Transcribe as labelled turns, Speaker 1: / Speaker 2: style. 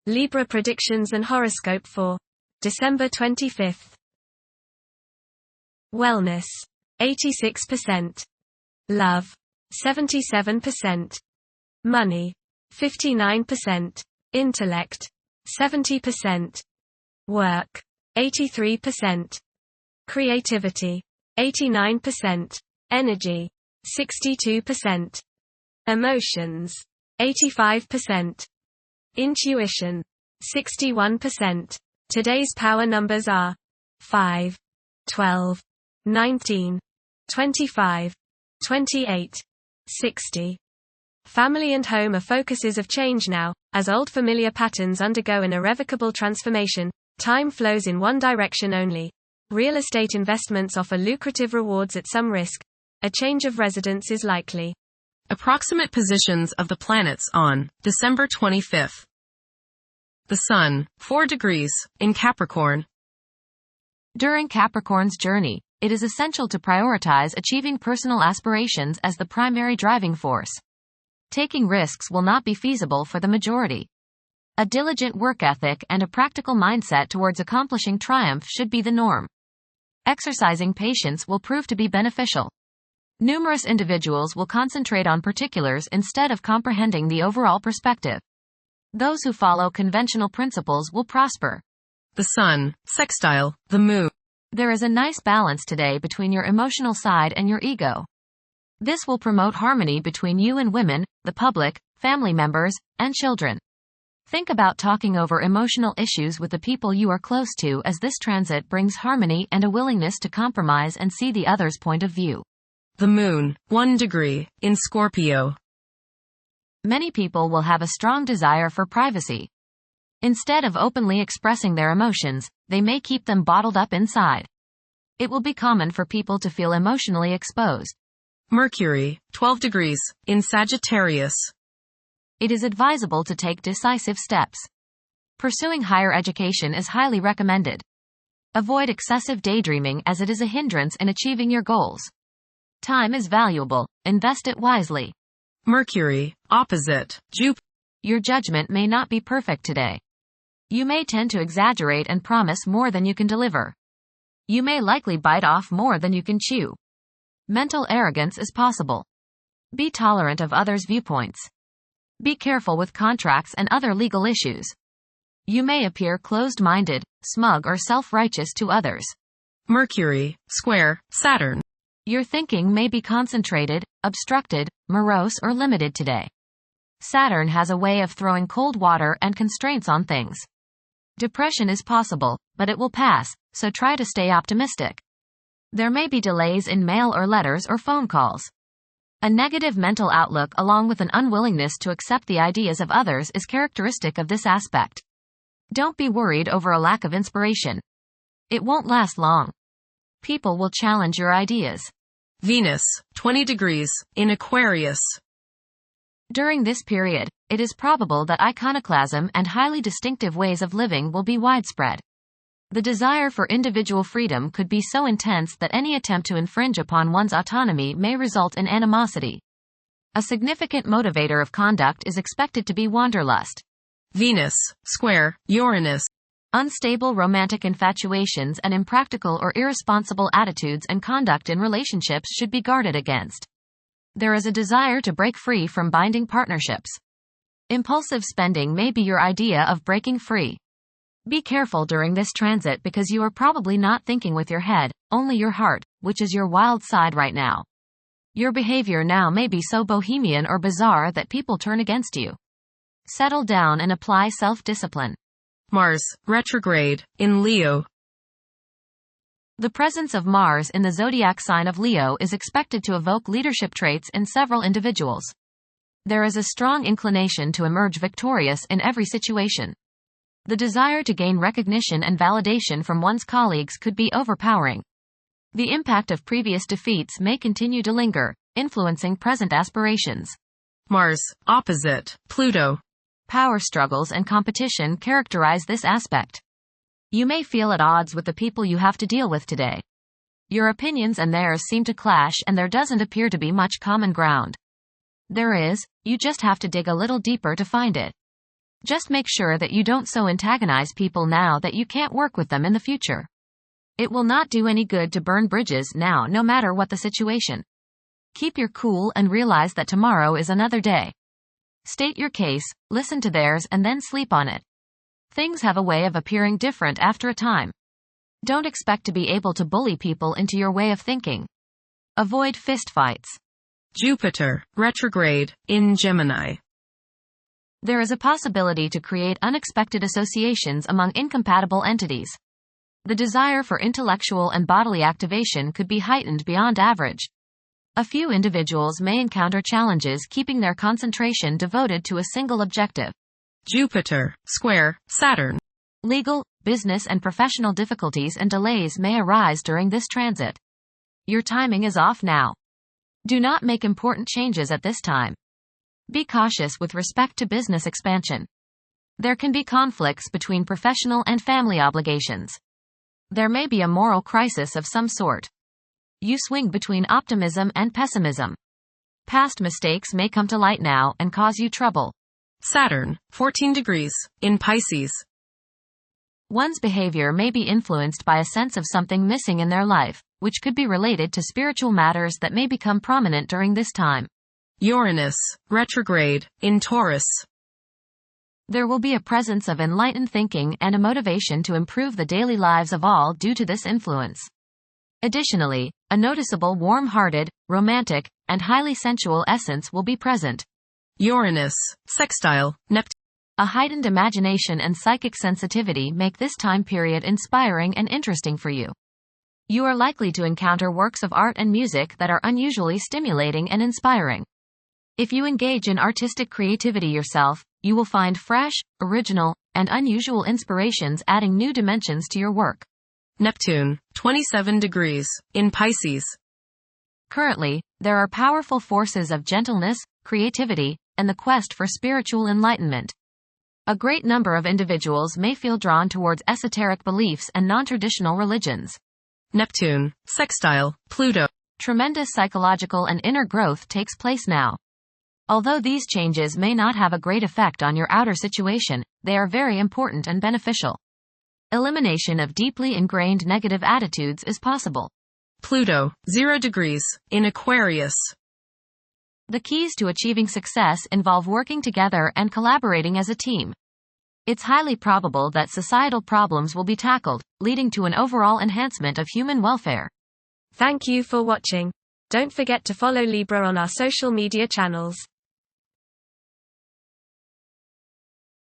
Speaker 1: Libra predictions and horoscope for December 25th. Wellness, 86%. Love, 77%. Money, 59%. Intellect, 70%. Work, 83%. Creativity, 89%. Energy, 62%. Emotions, 85%. Intuition, 61%. Today's power numbers are 5, 12, 19, 25, 28, 60. Family and home are focuses of change now, as old familiar patterns undergo an irrevocable transformation. Time flows in one direction only. Real estate investments offer lucrative rewards at some risk. A change of residence is likely.
Speaker 2: Approximate positions of the planets on December 25th. The Sun, 4 degrees, in Capricorn.
Speaker 3: During Capricorn's journey, it is essential to prioritize achieving personal aspirations as the primary driving force. Taking risks will not be feasible for the majority. A diligent work ethic and a practical mindset towards accomplishing triumph should be the norm. Exercising patience will prove to be beneficial. Numerous individuals will concentrate on particulars instead of comprehending the overall perspective. Those who follow conventional principles will prosper.
Speaker 2: The Sun, sextile, the Moon.
Speaker 3: There is a nice balance today between your emotional side and your ego. This will promote harmony between you and women, the public, family members, and children. Think about talking over emotional issues with the people you are close to, as this transit brings harmony and a willingness to compromise and see the other's point of view.
Speaker 2: The Moon, 1 degree, in Scorpio.
Speaker 3: Many people will have a strong desire for privacy. Instead of openly expressing their emotions, they may keep them bottled up inside. It will be common for people to feel emotionally exposed.
Speaker 2: Mercury, 12 degrees, in Sagittarius.
Speaker 3: It is advisable to take decisive steps. Pursuing higher education is highly recommended. Avoid excessive daydreaming, as it is a hindrance in achieving your goals. Time is valuable, invest it wisely.
Speaker 2: Mercury, opposite, Jupiter.
Speaker 3: Your judgment may not be perfect today. You may tend to exaggerate and promise more than you can deliver. You may likely bite off more than you can chew. Mental arrogance is possible. Be tolerant of others' viewpoints. Be careful with contracts and other legal issues. You may appear closed-minded, smug, or self-righteous to others.
Speaker 2: Mercury, square, Saturn.
Speaker 3: Your thinking may be concentrated, obstructed, morose, or limited today. Saturn has a way of throwing cold water and constraints on things. Depression is possible, but it will pass, so try to stay optimistic. There may be delays in mail or letters or phone calls. A negative mental outlook along with an unwillingness to accept the ideas of others is characteristic of this aspect. Don't be worried over a lack of inspiration. It won't last long. People will challenge your ideas.
Speaker 2: Venus, 20 degrees, in Aquarius.
Speaker 3: During this period, it is probable that iconoclasm and highly distinctive ways of living will be widespread. The desire for individual freedom could be so intense that any attempt to infringe upon one's autonomy may result in animosity. A significant motivator of conduct is expected to be wanderlust.
Speaker 2: Venus, square, Uranus.
Speaker 3: Unstable romantic infatuations and impractical or irresponsible attitudes and conduct in relationships should be guarded against. There is a desire to break free from binding partnerships. Impulsive spending may be your idea of breaking free. Be careful during this transit because you are probably not thinking with your head, only your heart, which is your wild side right now. Your behavior now may be so bohemian or bizarre that people turn against you. Settle down and apply self-discipline.
Speaker 2: Mars, retrograde, in Leo.
Speaker 3: The presence of Mars in the zodiac sign of Leo is expected to evoke leadership traits in several individuals. There is a strong inclination to emerge victorious in every situation. The desire to gain recognition and validation from one's colleagues could be overpowering. The impact of previous defeats may continue to linger, influencing present aspirations.
Speaker 2: Mars, opposite, Pluto.
Speaker 3: Power struggles and competition characterize this aspect. You may feel at odds with the people you have to deal with today. Your opinions and theirs seem to clash, and there doesn't appear to be much common ground. There is, you just have to dig a little deeper to find it. Just make sure that you don't so antagonize people now that you can't work with them in the future. It will not do any good to burn bridges now, no matter what the situation. Keep your cool and realize that tomorrow is another day. State your case, listen to theirs, and then sleep on it. Things have a way of appearing different after a time. Don't expect to be able to bully people into your way of thinking. Avoid fistfights.
Speaker 2: Jupiter, retrograde, in Gemini.
Speaker 3: There is a possibility to create unexpected associations among incompatible entities. The desire for intellectual and bodily activation could be heightened beyond average. A few individuals may encounter challenges keeping their concentration devoted to a single objective.
Speaker 2: Jupiter, square, Saturn.
Speaker 3: Legal, business and professional difficulties and delays may arise during this transit. Your timing is off now. Do not make important changes at this time. Be cautious with respect to business expansion. There can be conflicts between professional and family obligations. There may be a moral crisis of some sort. You swing between optimism and pessimism. Past mistakes may come to light now and cause you trouble.
Speaker 2: Saturn, 14 degrees, in Pisces.
Speaker 3: One's behavior may be influenced by a sense of something missing in their life, which could be related to spiritual matters that may become prominent during this time.
Speaker 2: Uranus, retrograde, in Taurus.
Speaker 3: There will be a presence of enlightened thinking and a motivation to improve the daily lives of all due to this influence. Additionally, a noticeable warm-hearted, romantic, and highly sensual essence will be present.
Speaker 2: Uranus, sextile, Neptune.
Speaker 3: A heightened imagination and psychic sensitivity make this time period inspiring and interesting for you. You are likely to encounter works of art and music that are unusually stimulating and inspiring. If you engage in artistic creativity yourself, you will find fresh, original, and unusual inspirations adding new dimensions to your work.
Speaker 2: Neptune, 27 degrees, in Pisces.
Speaker 3: Currently, there are powerful forces of gentleness, creativity, and the quest for spiritual enlightenment. A great number of individuals may feel drawn towards esoteric beliefs and non-traditional religions.
Speaker 2: Neptune, sextile, Pluto.
Speaker 3: Tremendous psychological and inner growth takes place now. Although these changes may not have a great effect on your outer situation, they are very important and beneficial. Elimination of deeply ingrained negative attitudes is possible.
Speaker 2: Pluto, 0 degrees, in Aquarius.
Speaker 3: The keys to achieving success involve working together and collaborating as a team. It's highly probable that societal problems will be tackled, leading to an overall enhancement of human welfare.
Speaker 1: Thank you for watching. Don't forget to follow Libra on our social media channels.